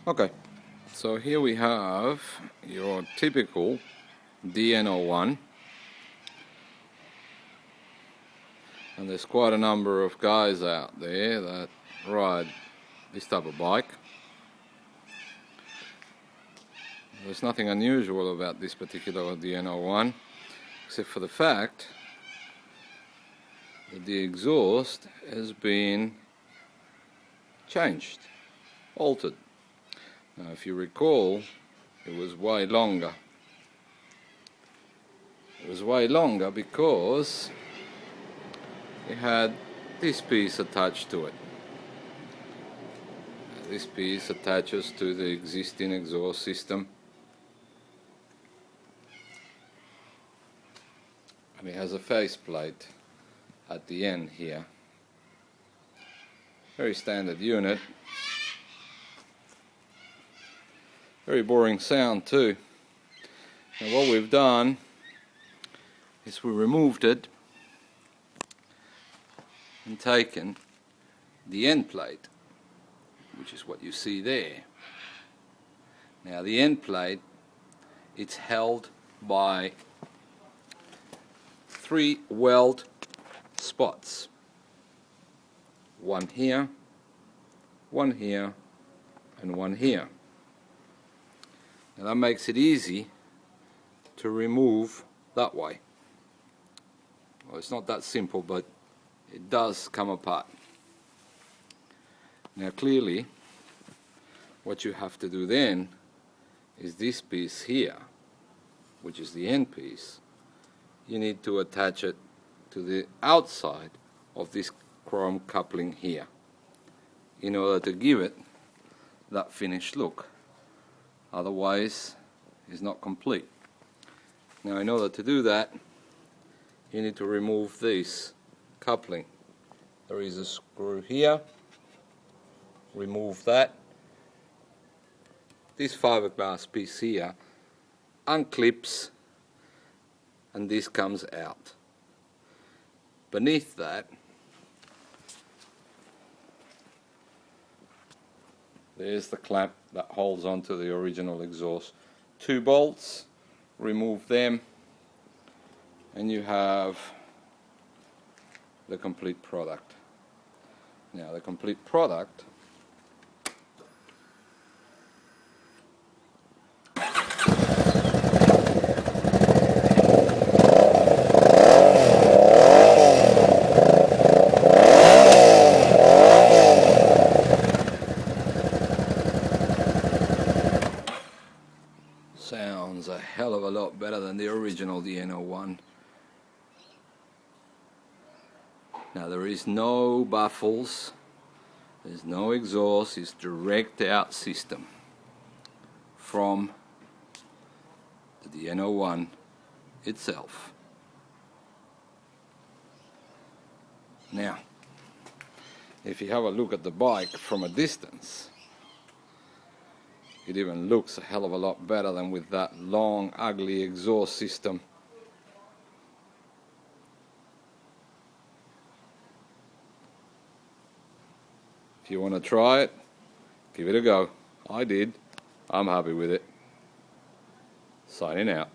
Okay, so here we have your typical DN-01, and there's quite a number of guys out there that ride this type of bike. There's nothing unusual about this particular DN-01 except for the fact that the exhaust has been changed, altered. Now, if you recall, it was way longer. It was way longer because it had this piece attached to it. This piece attaches to the existing exhaust system, and it has a faceplate at the end here. Very standard unit. Very boring sound too. And what we've done is we removed it and taken the end plate, which is what you see there. Now the end plate, it's held by 3 weld spots. One here, and one here. And that makes it easy to remove that way. Well, it's not that simple, but it does come apart. Now clearly, what you have to do then is this piece here, which is the end piece. You need to attach it to the outside of this chrome coupling here in order to give it that finished look. Otherwise, it's not complete. Now, in order to do that, you need to remove this coupling. There is a screw here. Remove that. This fiberglass piece here unclips, and this comes out. Beneath that, there's the clamp that holds onto the original exhaust. 2 bolts, remove them, and you have the complete product. Now the complete product sounds a hell of a lot better than the original DN-01. Now there is no baffles, there's no exhaust, it's direct out system from the DN-01 itself. Now, if you have a look at the bike from a distance, it even looks a hell of a lot better than with that long, ugly exhaust system. If you want to try it, give it a go. I did. I'm happy with it. Signing out.